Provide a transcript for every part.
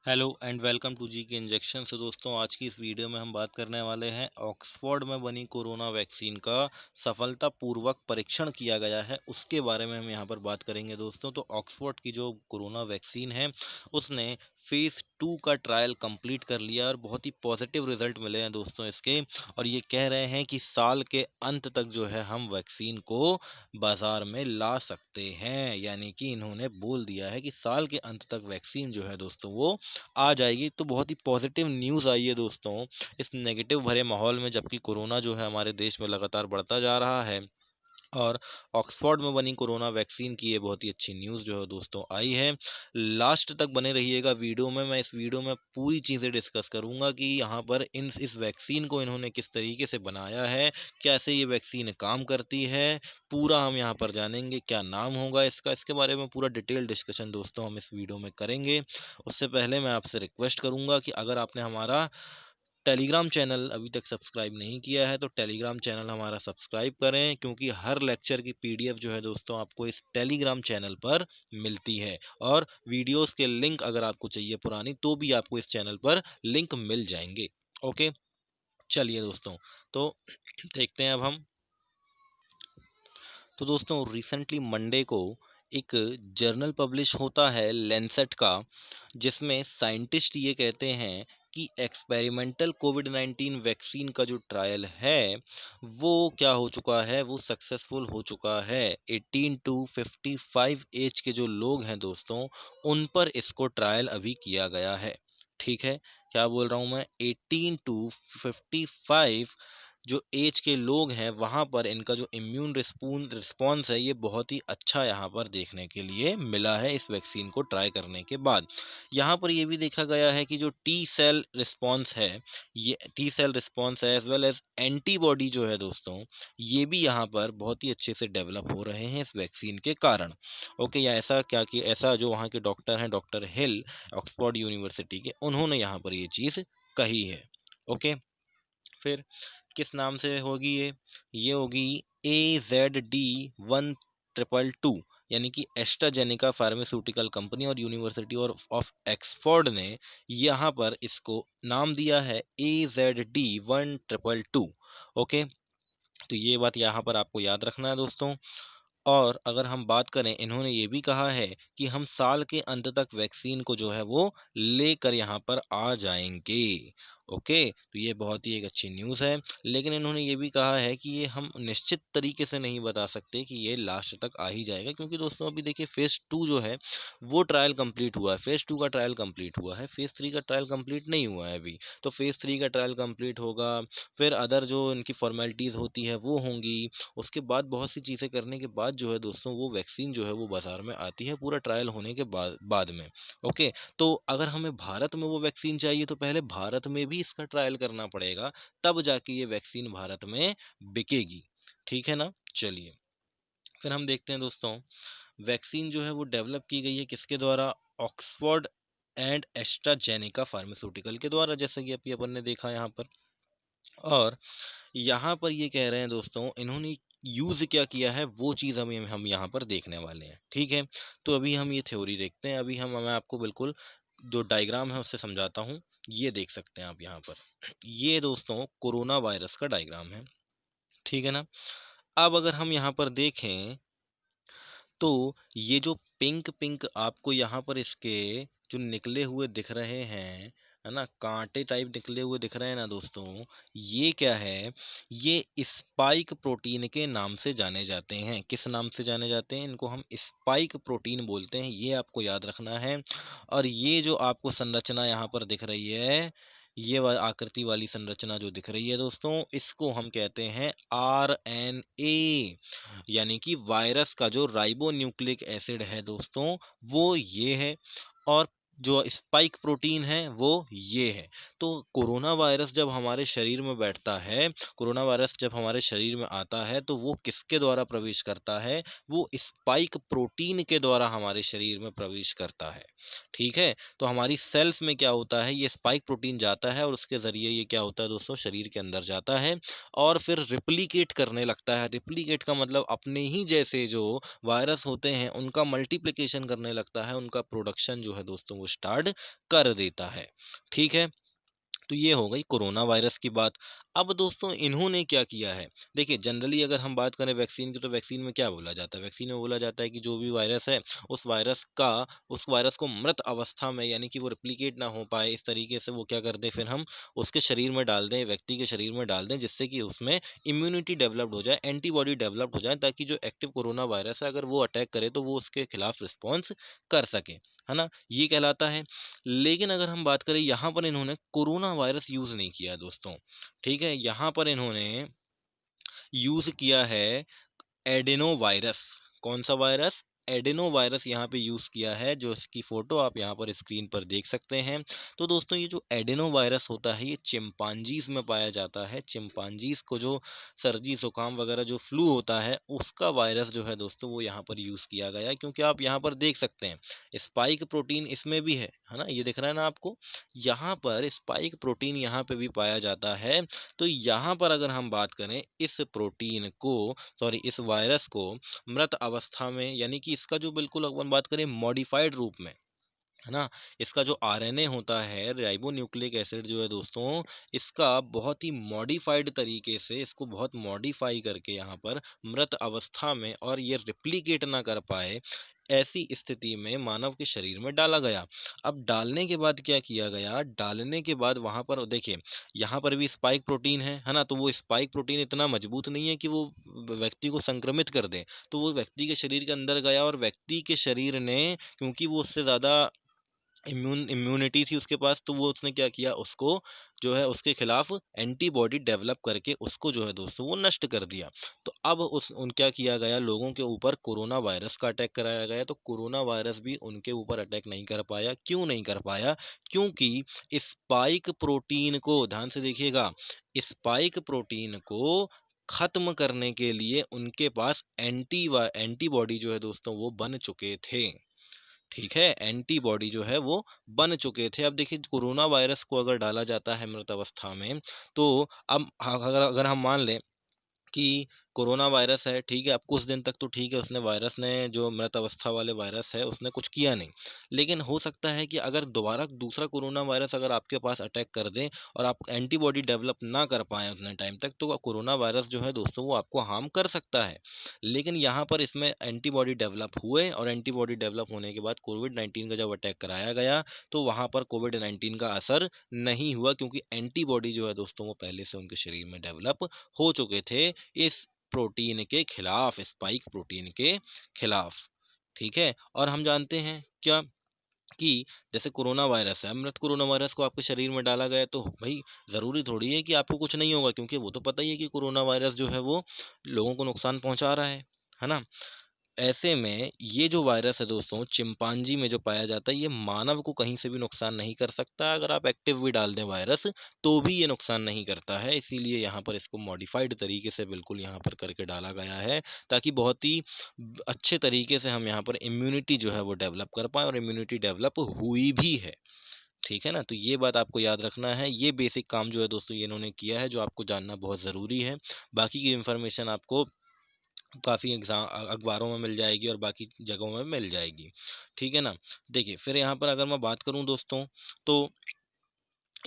Hello and welcome to जी के injection. से दोस्तों, आज की इस वीडियो में हम बात करने वाले हैं ऑक्सफोर्ड में बनी कोरोना वैक्सीन का सफलतापूर्वक परीक्षण किया गया है, उसके बारे में हम यहाँ पर बात करेंगे दोस्तों। तो ऑक्सफोर्ड की जो कोरोना वैक्सीन है उसने फेज़ 2 का ट्रायल कंप्लीट कर लिया और बहुत ही पॉजिटिव रिजल्ट मिले हैं दोस्तों इसके। और ये कह रहे हैं कि साल के अंत तक जो है हम वैक्सीन को बाजार में ला सकते हैं, यानी कि इन्होंने बोल दिया है कि साल के अंत तक वैक्सीन जो है दोस्तों वो आ जाएगी। तो बहुत ही पॉजिटिव न्यूज़ आई है दोस्तों इस नेगेटिव भरे माहौल में, जबकि कोरोना जो है हमारे देश में लगातार बढ़ता जा रहा है। और ऑक्सफोर्ड में बनी कोरोना वैक्सीन की ये बहुत ही अच्छी न्यूज़ जो है दोस्तों आई है। लास्ट तक बने रहिएगा वीडियो में। मैं इस वीडियो में पूरी चीज़ें डिस्कस करूंगा कि यहाँ पर इस वैक्सीन को इन्होंने किस तरीके से बनाया है, कैसे ये वैक्सीन काम करती है, पूरा हम यहाँ पर जानेंगे। क्या नाम होगा इसका, इसके बारे में पूरा डिटेल डिस्कशन दोस्तों हम इस वीडियो में करेंगे। उससे पहले मैं आपसे रिक्वेस्ट करूंगा कि अगर आपने हमारा टेलीग्राम चैनल अभी तक सब्सक्राइब नहीं किया है तो टेलीग्राम चैनल हमारा सब्सक्राइब करें, क्योंकि हर लेक्चर की पीडीएफ जो है दोस्तों आपको इस टेलीग्राम चैनल पर मिलती है। और वीडियोस के लिंक अगर आपको चाहिए पुरानी तो भी आपको इस चैनल पर लिंक मिल जाएंगे। ओके, चलिए दोस्तों, तो देखते हैं अब हम। तो दोस्तों, रिसेंटली मंडे को एक जर्नल पब्लिश होता है लेंसेट का, जिसमें साइंटिस्ट ये कहते हैं कि एक्सपेरिमेंटल कोविड-19 वैक्सीन का जो ट्रायल है वो क्या हो चुका है, वो सक्सेसफुल हो चुका है। 18 टू 55 एज के जो लोग हैं दोस्तों, उन पर इसको ट्रायल अभी किया गया है। ठीक है, क्या बोल रहा हूँ मैं, 18 टू 55 जो एज के लोग हैं वहाँ पर इनका जो इम्यून रिस्पॉन्स है ये बहुत ही अच्छा यहाँ पर देखने के लिए मिला है इस वैक्सीन को ट्राई करने के बाद। यहाँ पर ये भी देखा गया है कि जो टी सेल रिस्पॉन्स है, ये टी सेल रिस्पॉन्स है एज वेल एज एंटीबॉडी जो है दोस्तों, ये भी यहाँ पर बहुत ही अच्छे से डेवलप हो रहे हैं इस वैक्सीन के कारण। ओके, या ऐसा क्या कि ऐसा जो वहाँ के डॉक्टर हैं, डॉक्टर हिल ऑक्सफोर्ड यूनिवर्सिटी के, उन्होंने यहाँ पर ये चीज़ कही है। ओके, फिर किस नाम से होगी ये होगी AZD1222, यानी कि एस्ट्राजेनेका फार्मास्यूटिकल कंपनी और यूनिवर्सिटी और ऑफ एक्सफोर्ड ने यहाँ पर इसको नाम दिया है AZD1222। ओके, तो ये बात यहाँ पर आपको याद रखना है दोस्तों। और अगर हम बात करें, इन्होंने ये भी कहा है कि हम साल के अंत तक वैक्सीन को जो है वो लेकर यहाँ पर आ जाएंगे। ओके, तो ये बहुत ही एक अच्छी न्यूज़ है। लेकिन इन्होंने ये भी कहा है कि ये हम निश्चित तरीके से नहीं बता सकते कि ये लास्ट तक आ ही जाएगा, क्योंकि दोस्तों अभी देखिए फेज़ 2 जो है वो ट्रायल कंप्लीट हुआ है, फेज़ 2 का ट्रायल कंप्लीट हुआ है, फेज़ 3 का ट्रायल कंप्लीट नहीं हुआ है अभी। तो फेज़ 3 का ट्रायल कंप्लीट होगा, फिर अदर जो इनकी फॉर्मेलिटीज़ होती है वो होंगी, उसके बाद बहुत सी चीज़ें करने के बाद जो है दोस्तों वो वैक्सीन जो है वो बाज़ार में आती है पूरा ट्रायल होने के बाद बाद में। ओके, तो अगर हमें भारत में वो वैक्सीन चाहिए तो पहले भारत में भी इसका ट्रायल करना पड़ेगा, तब जाके ये वैक्सीन भारत में बिकेगी। ठीक है ना? चलिए, फिर हम देखते हैं दोस्तों, वैक्सीन जो है वो डेवलप की गई है किसके द्वारा? ऑक्सफोर्ड एंड एस्ट्राजेनेका फार्मास्यूटिकल के द्वारा, जैसे कि अभी अपन ने देखा यहाँ पर। और यहाँ पर ये कह रहे हैं दोस्तों, इन्होंने यूज़ क्या किया है वो चीज़ हम यहाँ पर देखने वाले हैं। ठीक है, तो अभी हम ये थ्योरी देखते हैं। अभी मैं आपको बिल्कुल जो डायग्राम है उससे समझाता हूँ। ये देख सकते हैं आप यहाँ पर, ये दोस्तों कोरोना वायरस का डायग्राम है। ठीक है ना? अब अगर हम यहाँ पर देखें तो ये जो पिंक पिंक आपको यहाँ पर इसके जो निकले हुए दिख रहे हैं, है ना, कांटे टाइप निकले हुए दिख रहे हैं ना दोस्तों, ये क्या है? ये स्पाइक प्रोटीन के नाम से जाने जाते हैं। किस नाम से जाने जाते हैं? इनको हम स्पाइक प्रोटीन बोलते हैं, ये आपको याद रखना है। और ये जो आपको संरचना यहाँ पर दिख रही है, ये आकृति वाली संरचना जो दिख रही है दोस्तों, इसको हम कहते हैं RNA, यानी कि वायरस का जो राइबो न्यूक्लिक एसिड है दोस्तों, वो ये है। और जो स्पाइक प्रोटीन है वो ये है। तो कोरोना वायरस जब हमारे शरीर में बैठता है, कोरोना वायरस जब हमारे शरीर में आता है तो वो किसके द्वारा प्रवेश करता है? वो स्पाइक प्रोटीन के द्वारा हमारे शरीर में प्रवेश करता है। ठीक है, तो हमारी सेल्स में क्या होता है, ये स्पाइक प्रोटीन जाता है और उसके ज़रिए ये क्या होता है दोस्तों, शरीर के अंदर जाता है और फिर रिप्लिकेट करने लगता है। रिप्लिकेट का मतलब अपने ही जैसे जो वायरस होते हैं उनका मल्टीप्लिकेशन करने लगता है, उनका प्रोडक्शन जो है दोस्तों वो स्टार्ट कर देता है। ठीक है? तो ये हो गई कोरोना वायरस की बात। अब दोस्तों इन्होंने क्या किया है, देखिए जनरली अगर हम बात करें वैक्सीन की, तो वैक्सीन में क्या बोला जाता है? वैक्सीन में बोला जाता है कि जो भी वायरस है, उस वायरस को मृत अवस्था में, यानी कि वो रेप्लिकेट ना हो पाए, इस तरीके से वो क्या कर दें, फिर हम उसके शरीर में डाल दें, व्यक्ति के शरीर में डाल दें, जिससे कि उसमें इम्यूनिटी डेवलप्ड हो जाए, एंटीबॉडी डेवलप्ड हो जाए, ताकि जो एक्टिव कोरोना वायरस है अगर वो अटैक करे तो वो उसके खिलाफ रिस्पॉन्स कर सके, है ना? ये कहलाता है। लेकिन अगर हम बात करें, यहाँ पर इन्होंने कोरोना वायरस यूज़ नहीं किया दोस्तों, ठीक है? यहाँ पर इन्होंने यूज़ किया है एडेनो वायरस। कौन सा वायरस? एडेनो वायरस यहाँ पे यूज़ किया है, जो इसकी फ़ोटो आप यहाँ पर स्क्रीन पर देख सकते हैं। तो दोस्तों ये जो एडेनो वायरस होता है, ये चिंपांजीज़ में पाया जाता है। चिंपांजीज़ को जो सर्दी, ज़ुकाम वगैरह जो फ्लू होता है, उसका वायरस जो है दोस्तों, वो यहाँ पर यूज़ किया गया है। क्योंकि आप यहाँ पर देख सकते हैं, स्पाइक प्रोटीन इसमें भी है ना? ये दिख रहा है ना आपको? यहाँ पर स्पाइक प्रोटीन यहाँ पे भी पाया जाता है। तो यहाँ पर अगर हम बात करें इस प्रोटीन को, सॉरी इस वायरस को मृत अवस्था में, यानी कि इसका जो बिल्कुल अपन बात करें मॉडिफाइड रूप में, है ना? इसका जो आरएनए होता है, राइबोन्यूक्लिक एसिड जो है दोस्तों, इसका बहुत ही मॉडिफाइड तरीके से, इसको बहुत मॉडिफाई करके यहाँ पर मृत अवस्था में, और ये रिप्लिकेट ना कर पाए, ऐसी स्थिति में मानव के शरीर में डाला गया। अब डालने के बाद क्या किया गया? डालने के बाद वहाँ पर देखिए, यहाँ पर भी स्पाइक प्रोटीन है ना? तो वो स्पाइक प्रोटीन इतना मजबूत नहीं है कि वो व्यक्ति को संक्रमित कर दे। तो वो व्यक्ति के शरीर के अंदर गया, और व्यक्ति के शरीर ने, क्योंकि वो उससे ज़्यादा इम्यूनिटी थी उसके पास, तो वो उसने क्या किया, उसको जो है उसके खिलाफ एंटीबॉडी डेवलप करके उसको जो है दोस्तों वो नष्ट कर दिया। तो अब क्या किया गया, लोगों के ऊपर कोरोना वायरस का अटैक कराया गया। तो कोरोना वायरस भी उनके ऊपर अटैक नहीं कर पाया। क्यों नहीं कर पाया? क्योंकि स्पाइक प्रोटीन को, ध्यान से देखिएगा, स्पाइक प्रोटीन को खत्म करने के लिए उनके पास एंटीबॉडी जो है दोस्तों वो बन चुके थे। ठीक है? एंटीबॉडी जो है वो बन चुके थे। अब देखिए, कोरोना वायरस को अगर डाला जाता है मृत अवस्था में, तो अब अगर अगर हम मान लें कि कोरोना वायरस है, ठीक है? अब कुछ दिन तक तो ठीक है, उसने वायरस ने, जो मृत अवस्था वाले वायरस है, उसने कुछ किया नहीं। लेकिन हो सकता है कि अगर दोबारा दूसरा कोरोना वायरस अगर आपके पास अटैक कर दे, और आप एंटीबॉडी डेवलप ना कर पाएँ उतने टाइम तक, तो कोरोना वायरस जो है दोस्तों वो आपको हार्म कर सकता है। लेकिन यहाँ पर इसमें एंटीबॉडी डेवलप हुए, और एंटीबॉडी डेवलप होने के बाद कोविड-19 का जब अटैक कराया गया, तो वहाँ पर कोविड-19 का असर नहीं हुआ, क्योंकि एंटीबॉडी जो है दोस्तों वो पहले से उनके शरीर में डेवलप हो चुके थे इस प्रोटीन के खिलाफ, स्पाइक प्रोटीन के खिलाफ। ठीक है? और हम जानते हैं क्या, कि जैसे कोरोना वायरस है, मृत कोरोना वायरस को आपके शरीर में डाला गया, तो भई ज़रूरी थोड़ी है कि आपको कुछ नहीं होगा, क्योंकि वो तो पता ही है कि कोरोना वायरस जो है वो लोगों को नुकसान पहुँचा रहा है ना? ऐसे में ये जो वायरस है दोस्तों, चिंपांजी में जो पाया जाता है, ये मानव को कहीं से भी नुकसान नहीं कर सकता। अगर आप एक्टिव भी डाल दें वायरस, तो भी ये नुकसान नहीं करता है। इसीलिए यहाँ पर इसको मॉडिफाइड तरीके से बिल्कुल यहाँ पर करके डाला गया है, ताकि बहुत ही अच्छे तरीके से हम यहाँ पर इम्यूनिटी जो है वो डेवलप कर पाएँ, और इम्यूनिटी डेवलप हुई भी है। ठीक है ना? तो ये बात आपको याद रखना है। ये बेसिक काम जो है दोस्तों, ये इन्होंने किया है, जो आपको जानना बहुत ज़रूरी है। बाकी की इन्फॉर्मेशन आपको काफ़ी अखबारों में मिल जाएगी, और बाकी जगहों में मिल जाएगी। ठीक है ना? देखिए, फिर यहाँ पर अगर मैं बात करूँ दोस्तों, तो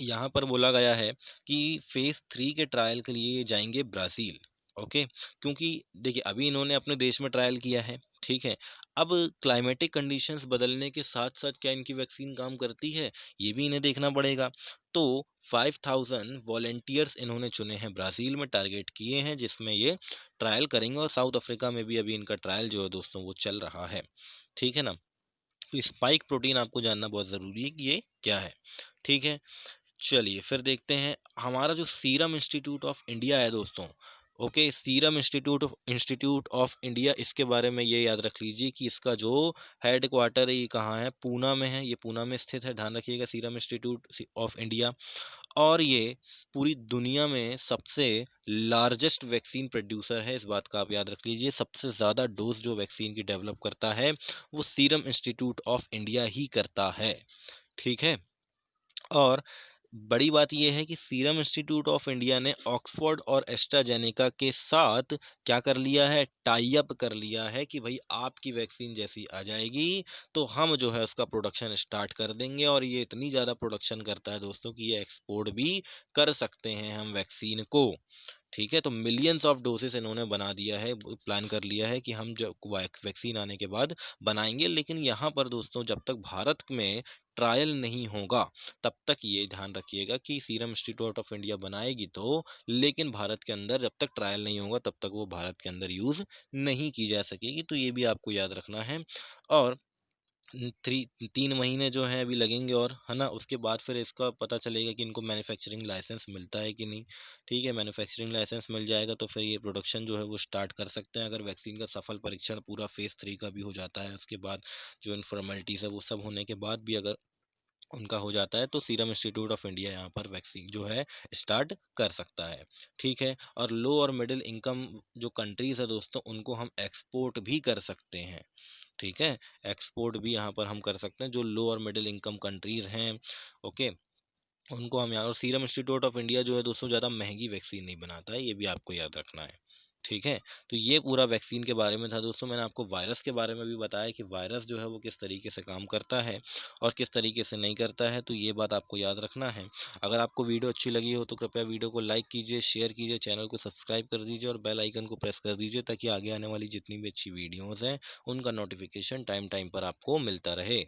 यहाँ पर बोला गया है कि फ़ेज़ 3 के ट्रायल के लिए ये जाएँगे ब्राज़ील, ओके? क्योंकि देखिए, अभी इन्होंने अपने देश में ट्रायल किया है, ठीक है? अब क्लाइमेटिक कंडीशंस बदलने के साथ-साथ क्या इनकी वैक्सीन काम करती है, ये भी इन्हें देखना पड़ेगा। तो 5000 वॉलंटियर्स इन्होंने चुने हैं, ब्राज़ील में टारगेट किए हैं, जिसमें ये ट्रायल करेंगे, और साउथ अफ्रीका में भी अभी इनका ट्रायल जो है दोस्तों वो चल रहा है। ठीक है ना? तो स्पाइक प्रोटीन आपको जानना बहुत ज़रूरी है कि ये क्या है, ठीक है? चलिए फिर देखते हैं, हमारा जो सीरम इंस्टीट्यूट ऑफ इंडिया है दोस्तों, okay, serum institute of India, इसके बारे में ये याद रख लीजिए कि इसका जो हेड क्वार्टर है, ये कहाँ है? पूना में है। ये पूना में स्थित है, ध्यान रखिएगा, सीरम इंस्टीट्यूट ऑफ इंडिया। और ये पूरी दुनिया में सबसे लार्जेस्ट वैक्सीन प्रोड्यूसर है, इस बात का आप याद रख लीजिए। सबसे ज़्यादा डोज जो वैक्सीन की डेवलप करता है, वो सीरम इंस्टीट्यूट ऑफ इंडिया ही करता है। ठीक है? और बड़ी बात ये है कि सीरम इंस्टीट्यूट ऑफ इंडिया ने ऑक्सफोर्ड और एस्ट्राजेनेका के साथ क्या कर लिया है, टाई अप कर लिया है कि भाई आपकी वैक्सीन जैसी आ जाएगी तो हम जो है उसका प्रोडक्शन स्टार्ट कर देंगे। और ये इतनी ज़्यादा प्रोडक्शन करता है दोस्तों कि ये एक्सपोर्ट भी कर सकते हैं हम वैक्सीन को। ठीक है, तो मिलियंस ऑफ डोसेस इन्होंने बना दिया है, प्लान कर लिया है कि हम जब वैक्सीन आने के बाद बनाएंगे। लेकिन यहाँ पर दोस्तों जब तक भारत में ट्रायल नहीं होगा तब तक ये ध्यान रखिएगा कि सीरम इंस्टीट्यूट ऑफ इंडिया बनाएगी तो, लेकिन भारत के अंदर जब तक ट्रायल नहीं होगा तब तक वो भारत के अंदर यूज़ नहीं की जा सकेगी। तो ये भी आपको याद रखना है। और 3 महीने जो हैं अभी लगेंगे और, है ना? उसके बाद फिर इसका पता चलेगा कि इनको मैन्युफैक्चरिंग लाइसेंस मिलता है कि नहीं। ठीक है, मैन्युफैक्चरिंग लाइसेंस मिल जाएगा तो फिर ये प्रोडक्शन जो है वो स्टार्ट कर सकते हैं। अगर वैक्सीन का सफल परीक्षण पूरा फ़ेज़ 3 का भी हो जाता है, उसके बाद जो इन फ़ॉर्मेलिटीज़ है वो सब होने के बाद भी अगर उनका हो जाता है तो सीरम इंस्टीट्यूट ऑफ इंडिया यहाँ पर वैक्सीन जो है स्टार्ट कर सकता है। ठीक है, और लो और मिडिल इनकम जो कंट्रीज़ है दोस्तों उनको हम एक्सपोर्ट भी कर सकते हैं। ठीक है, एक्सपोर्ट भी यहाँ पर हम कर सकते हैं जो लो और मिडिल इनकम कंट्रीज़ हैं। ओके, उनको हम यहाँ, और सीरम इंस्टीट्यूट ऑफ इंडिया जो है दोस्तों ज़्यादा महंगी वैक्सीन नहीं बनाता है, ये भी आपको याद रखना है। ठीक है, तो ये पूरा वैक्सीन के बारे में था दोस्तों। मैंने आपको वायरस के बारे में भी बताया कि वायरस जो है वो किस तरीके से काम करता है और किस तरीके से नहीं करता है, तो ये बात आपको याद रखना है। अगर आपको वीडियो अच्छी लगी हो तो कृपया वीडियो को लाइक कीजिए, शेयर कीजिए, चैनल को सब्सक्राइब कर दीजिए और बेल आइकन को प्रेस कर दीजिए ताकि आगे आने वाली जितनी भी अच्छी वीडियोज़ हैं उनका नोटिफिकेशन टाइम टाइम पर आपको मिलता रहे।